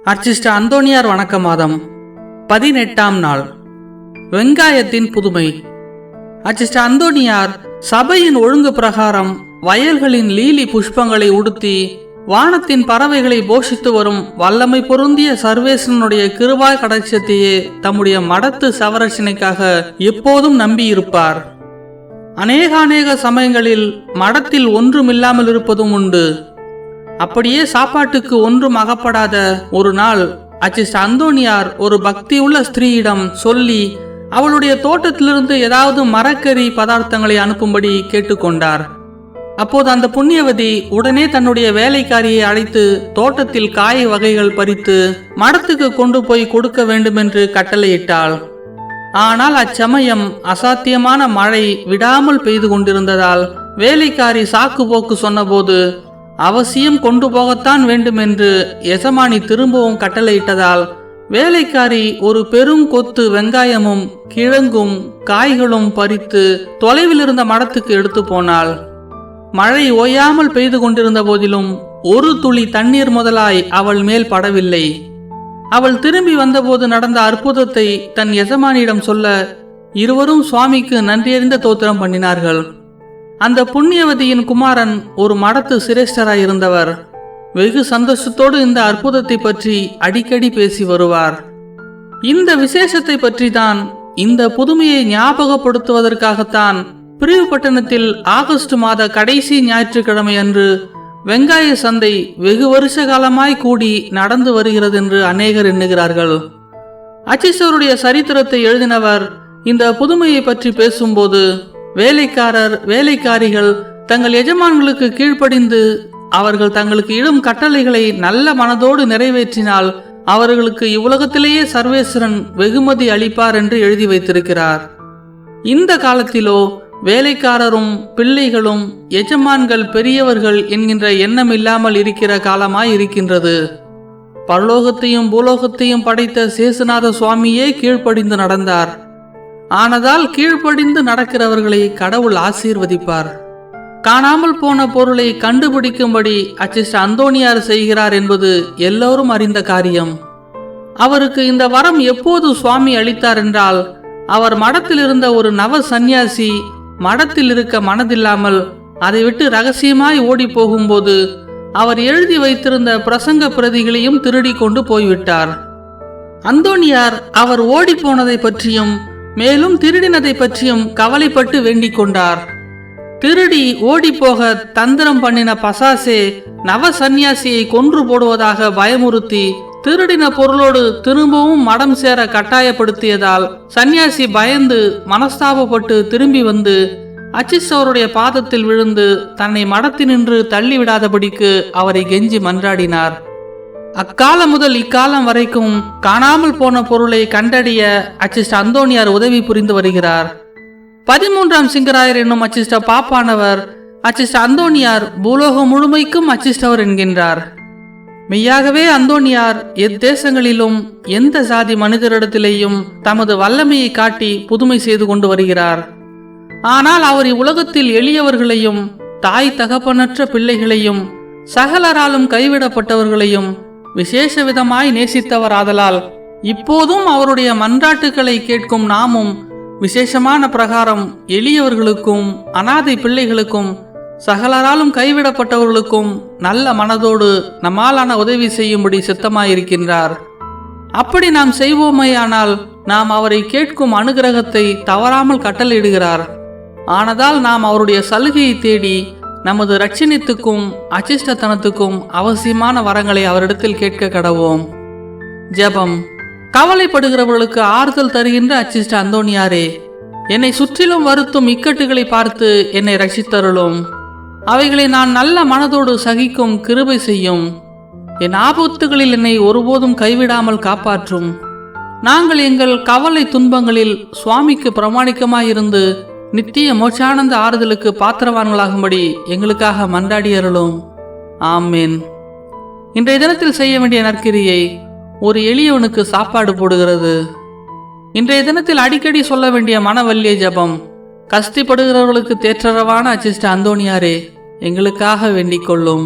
அர்ச்சிஸ்ட அந்தோணியார் வணக்க மாதம் 18ஆம் நாள். வெங்காயத்தின் புதுமை. அர்ச்சிஸ்ட அந்தோணியார் சபையின் ஒழுங்கு பிரகாரம் வயல்களின் லீலி புஷ்பங்களை உடுத்தி வானத்தின் பறவைகளை போஷித்து வரும் வல்லமை பொருந்திய சர்வேசனுடைய கிருபாய் கடாட்சத்தையே தம்முடைய மடத்து சவரட்சணைக்காக எப்போதும் நம்பியிருப்பார். அநேக சமயங்களில் மடத்தில் ஒன்றுமில்லாமல் இருப்பதும் உண்டு. அப்படியே சாப்பாட்டுக்கு ஒன்றும் அகப்படாத ஒரு நாள் அர்ச்சிஸ்ட அந்தோணியார் ஒரு பக்தியுள்ள ஸ்திரீயிடம் சொல்லி அவளுடைய தோட்டத்திலிருந்து ஏதாவது மரக்கறி பதார்த்தங்களை அனுப்பும்படி கேட்டுக்கொண்டார். அப்போது அந்த புண்ணியவதி உடனே தன்னுடைய வேலைக்காரியை அழைத்து தோட்டத்தில் காய் வகைகள் பறித்து மடத்துக்கு கொண்டு போய் கொடுக்க வேண்டுமென்று கட்டளையிட்டாள். ஆனால் அச்சமயம் அசாத்தியமான மழை விடாமல் பெய்து கொண்டிருந்ததால் வேலைக்காரி சாக்கு போக்கு சொன்னபோது அவசியம் கொண்டு போகத்தான் வேண்டுமென்று எஜமானி திரும்பவும் கட்டளையிட்டதால் வேலைக்காரி ஒரு பெருங்கொத்து வெங்காயமும் கிழங்கும் காய்களும் பறித்து தொலைவில் இருந்த மடத்துக்கு எடுத்து போனாள். மழை ஓயாமல் பெய்து கொண்டிருந்த போதிலும் ஒரு துளி தண்ணீர் முதலாய் அவள் மேல் படவில்லை. அவள் திரும்பி வந்தபோது நடந்த அற்புதத்தை தன் எஜமானியிடம் சொல்ல இருவரும் சுவாமிக்கு நன்றியறிந்த தோத்திரம் பண்ணினார்கள். அந்த புண்ணியவதியின் குமாரன் ஒரு மடத்து சிரேஷ்டராய் இருந்தவர். வெகு சந்தோஷத்தோடு இந்த அற்புதத்தை பற்றி அடிக்கடி பேசி வருவார். இந்த விசேஷத்தை பற்றி தான், இந்த புதுமையை ஞாபகப்படுத்துவதற்காகத்தான் பிரிவுப்பட்டணத்தில் ஆகஸ்ட் மாத கடைசி ஞாயிற்றுக்கிழமை அன்று வெங்காய சந்தை வெகு வருஷ காலமாய் கூடி நடந்து வருகிறது என்று அநேகர் எண்ணுகிறார்கள். அர்ச்சிஸ்டருடைய சரித்திரத்தை எழுதினவர் இந்த புதுமையை பற்றி பேசும்போது வேலைக்காரர் வேலைக்காரிகள் தங்கள் எஜமான்களுக்கு கீழ்ப்படிந்து அவர்கள் தங்களுக்கு இடும் கட்டளைகளை நல்ல மனதோடு நிறைவேற்றினால் அவர்களுக்கு இவ்வுலகத்திலேயே சர்வேஸ்வரன் வெகுமதி அளிப்பார் என்று எழுதி வைத்திருக்கிறார். இந்த காலத்திலோ வேலைக்காரரும் பிள்ளைகளும் எஜமான்கள் பெரியவர்கள் என்கின்ற எண்ணம் இல்லாமல் இருக்கிற காலமாய் இருக்கின்றது. பரலோகத்தையும் பூலோகத்தையும் படைத்த சேசுநாத சுவாமியே கீழ்ப்படிந்து நடந்தார். ஆனதால் கீழ்ப்படிந்து நடக்கிறவர்களை கடவுள் ஆசீர்வதிப்பார். காணாமல் போன பொருளை கண்டுபிடிக்கும்படி அர்ச்சிஸ்ட அந்தோணியார் செய்கிறார் என்பது எல்லோரும் அறிந்த காரியம். அவருக்கு இந்த வரம் எப்போது சுவாமி அளித்தார் என்றால், அவர் மடத்தில் இருந்த ஒரு நவ சந்நியாசி மடத்தில் இருக்க மனதில்லாமல் அதை விட்டு ரகசியமாய் ஓடி போகும்போது அவர் எழுதி வைத்திருந்த பிரசங்க பிரதிகளையும் திருடி கொண்டு போய்விட்டார். அந்தோணியார் அவர் ஓடி போனதை பற்றியும் மேலும் திருடினதை பற்றியும் கவலைப்பட்டு வேண்டிக் கொண்டார். திருடி ஓடி போக தந்திரம் பண்ணின பசாசே நவ சந்நியாசியை கொன்று போடுவதாக பயமுறுத்தி திருடின பொருளோடு திரும்பவும் மடம் சேர கட்டாயப்படுத்தியதால் சந்நியாசி பயந்து மனஸ்தாபப்பட்டு திரும்பி வந்து அர்ச்சிஸ்டருடைய பாதத்தில் விழுந்து தன்னை மடத்தினின்று தள்ளிவிடாதபடிக்கு அவரை கெஞ்சி மன்றாடினார். அக்காலம் முதல் இக்காலம் வரைக்கும் காணாமல் போன பொருளை கண்டறிய அர்ச்சிஸ்ட அந்தோணியார் உதவி புரிந்து வருகிறார். 13ஆம் சிங்கராயர் என்னும் அர்ச்சிஸ்ட பாப்பானவர் அர்ச்சிஸ்ட அந்தோணியார் பூலோகம் முழுமைக்கும் அர்ச்சிஸ்டவர் என்கின்றார். மெய்யாகவே அந்தோணியார் எத்தேசங்களிலும் எந்த சாதி மனிதரிடத்திலேயும் தமது வல்லமையை காட்டி புதுமை செய்து கொண்டு வருகிறார். ஆனால் அவர் இவ்வுலகத்தில் எளியவர்களையும் தாய் தகப்பனற்ற பிள்ளைகளையும் சகலராலும் கைவிடப்பட்டவர்களையும் விசேஷ விதமாய் நேசித்தவராதலால் இப்போதும் அவருடைய மன்றாட்டுக்களை கேட்கும் நாமும் விசேஷமான பிரகாரம் எளியவர்களுக்கும் அனாதை பிள்ளைகளுக்கும் சகலராலும் கைவிடப்பட்டவர்களுக்கும் நல்ல மனதோடு நம்மாலான உதவி செய்யும்படி சித்தமாயிருக்கின்றார். அப்படி நாம் செய்வோமேயானால் நாம் அவரை கேட்கும் அனுகிரகத்தை தவறாமல் கட்டளையிடுகிறார். ஆனதால் நாம் அவருடைய சலுகையை தேடி நமது ரட்சணித்துக்கும் அச்சிஷ்டத்தனத்துக்கும் அவசியமான வரங்களை அவரிடத்தில் கேட்க கடவோம். ஜெபம். கவலைப்படுகிறவர்களுக்கு ஆறுதல் தருகின்ற அர்ச்சிஸ்ட அந்தோணியாரே, என்னை சுற்றிலும் வருத்தும் இக்கட்டுகளை பார்த்து என்னை ரட்சித்தருளும். அவைகளை நான் நல்ல மனதோடு சகிக்கும் கிருபை செய்யும். என் ஆபத்துகளில் என்னை ஒருபோதும் கைவிடாமல் காப்பாற்றும். நாங்கள் எங்கள் கவலை துன்பங்களில் சுவாமிக்கு பிரமாணிக்கமாயிருந்து நித்திய மோட்சானந்த ஆறுதலுக்கு பாத்திரவான்களாகும்படி எங்களுக்காக மன்றாடி அருளும். ஆமேன். இன்றைய தினத்தில் செய்ய வேண்டிய நற்கிரியை ஒரு எளியவனுக்கு சாப்பாடு போடுகிறது. இன்றைய தினத்தில் அடிக்கடி சொல்ல வேண்டிய மனவல்லிய ஜபம். கஷ்டப்படுகிறவர்களுக்கு தேற்றரவான அர்ச்சிஸ்ட அந்தோணியாரே, எங்களுக்காக வேண்டிக் கொள்ளும்.